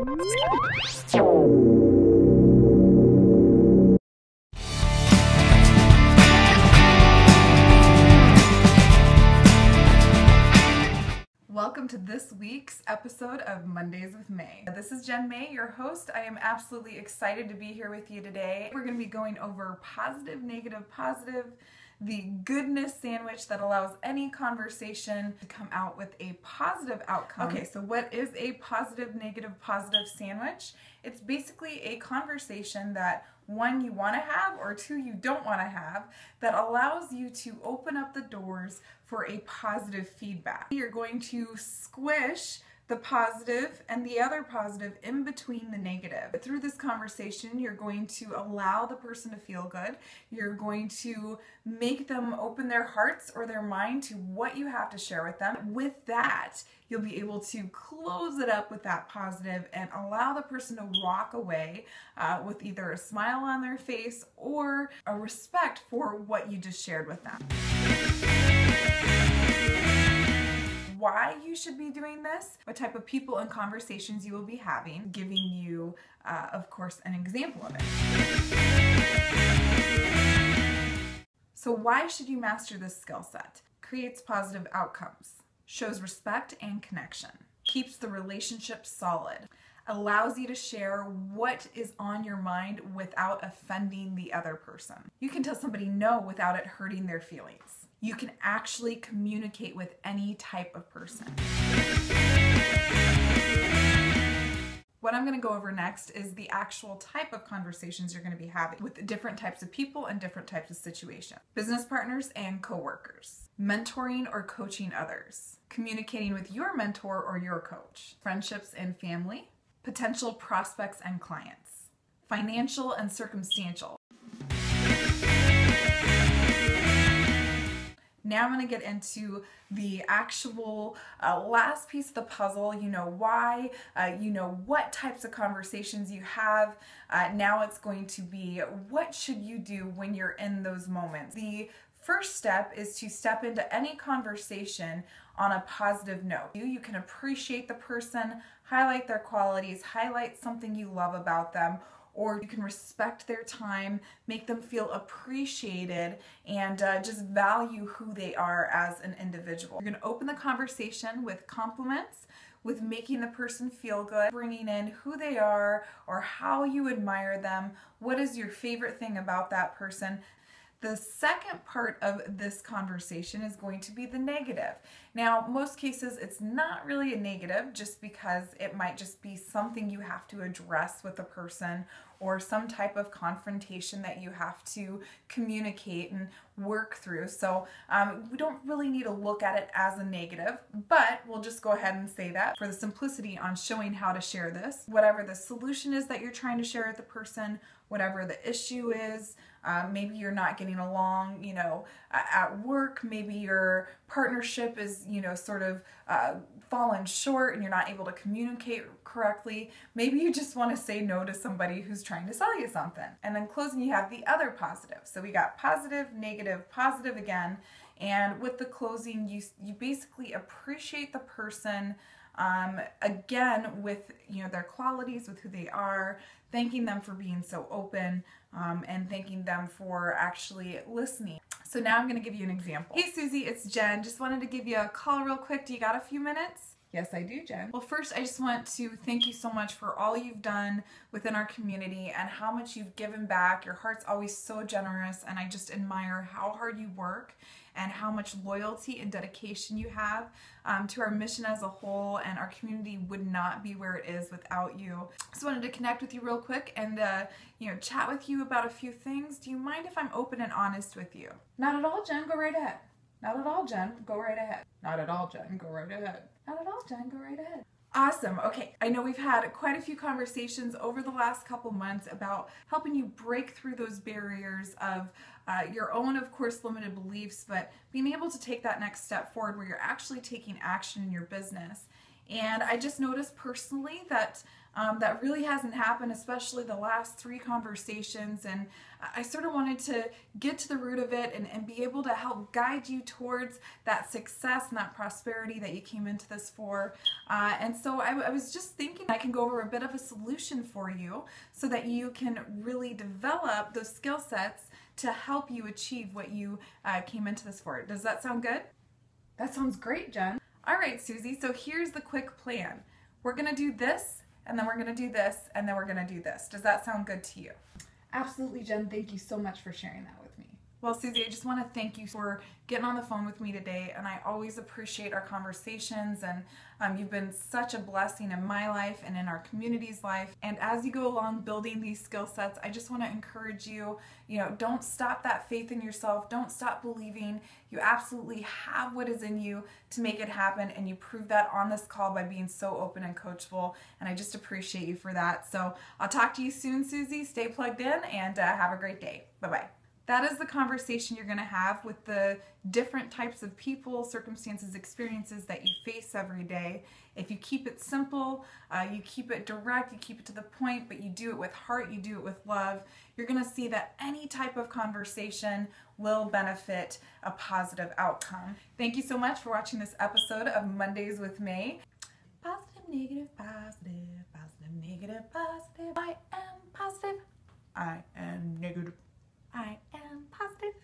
Welcome to this week's episode of Mondays with May. This is Jen May, your host. I am absolutely excited to be here with you today. We're going to be going over positive, negative, positive, the goodness sandwich that allows any conversation to come out with a positive outcome. Okay, so what is a positive, negative, positive sandwich? It's basically a conversation that one, you want to have, or two, you don't want to have, that allows you to open up the doors for a positive feedback. You're going to squish the positive and the other positive in between the negative. Through this conversation, you're going to allow the person to feel good. You're going to make them open their hearts or their mind to what you have to share with them. With that, you'll be able to close it up with that positive and allow the person to walk away with either a smile on their face or a respect for what you just shared with them. Why you should be doing this, what type of people and conversations you will be having, giving you, of course, an example of it. So why should you master this skill set? Creates positive outcomes, shows respect and connection, keeps the relationship solid, allows you to share what is on your mind without offending the other person. You can tell somebody no without it hurting their feelings. You can actually communicate with any type of person. What I'm going to go over next is the actual type of conversations you're going to be having with different types of people and different types of situations. Business partners and coworkers. Mentoring or coaching others. Communicating with your mentor or your coach. Friendships and family. Potential prospects and clients. Financial and circumstantial. Now I'm going to get into the actual last piece of the puzzle. You know why, you know what types of conversations you have. Now it's going to be what should you do when you're in those moments. The first step is to step into any conversation on a positive note. You can appreciate the person, highlight their qualities, highlight something you love about them, or you can respect their time, make them feel appreciated, and just value who they are as an individual. You're gonna open the conversation with compliments, with making the person feel good, bringing in who they are or how you admire them, what is your favorite thing about that person. The second part of this conversation is going to be the negative. Now, most cases, it's not really a negative just because it might just be something you have to address with the person or some type of confrontation that you have to communicate and work through. So we don't really need to look at it as a negative, but we'll just go ahead and say that for the simplicity on showing how to share this. Whatever the solution is that you're trying to share with the person, whatever the issue is, maybe you're not getting along, you know, at work, maybe your partnership is, you know, sort of fallen short and you're not able to communicate correctly. Maybe you just want to say no to somebody who's trying to sell you something. And then closing, you have the other positive. So we got positive, negative, positive again. And with the closing, you basically appreciate the person again with, you know, their qualities, with who they are, thanking them for being so open, and thanking them for actually listening. So now I'm going to give you an example. Hey Susie, it's Jen. Just wanted to give you a call real quick. Do you got a few minutes? Yes, I do, Jen. Well, first, I just want to thank you so much for all you've done within our community and how much you've given back. Your heart's always so generous, and I just admire how hard you work and how much loyalty and dedication you have to our mission as a whole, and our community would not be where it is without you. Just wanted to connect with you real quick and you know, chat with you about a few things. Do you mind if I'm open and honest with you? Not at all, Jen. Go right ahead. Not at all, Jen. Go right ahead. Not at all, Jen. Go right ahead. Not at all, Jen. Go right ahead. Awesome. Okay, I know we've had quite a few conversations over the last couple months about helping you break through those barriers of your own, of course, limited beliefs, but being able to take that next step forward where you're actually taking action in your business. And I just noticed personally that that really hasn't happened, especially the last 3 conversations. And I sort of wanted to get to the root of it and be able to help guide you towards that success and that prosperity that you came into this for. And so I was just thinking I can go over a bit of a solution for you so that you can really develop those skill sets to help you achieve what you came into this for. Does that sound good? That sounds great, Jen. All right, Susie, so here's the quick plan. We're gonna do this, and then we're gonna do this, and then we're gonna do this. Does that sound good to you? Absolutely, Jen. Thank you so much for sharing that with me. Well, Susie, I just want to thank you for getting on the phone with me today, and I always appreciate our conversations, and you've been such a blessing in my life and in our community's life. And as you go along building these skill sets, I just want to encourage you, don't stop that faith in yourself. Don't stop believing. You absolutely have what is in you to make it happen, and you prove that on this call by being so open and coachable, and I just appreciate you for that. So I'll talk to you soon, Susie. Stay plugged in, and have a great day. Bye-bye. That is the conversation you're going to have with the different types of people, circumstances, experiences that you face every day. If you keep it simple, you keep it direct, you keep it to the point, but you do it with heart, you do it with love, you're going to see that any type of conversation will benefit a positive outcome. Thank you so much for watching this episode of Mondays with May. Positive, negative, positive, positive, negative, positive. I am positive. I am negative. I am positive.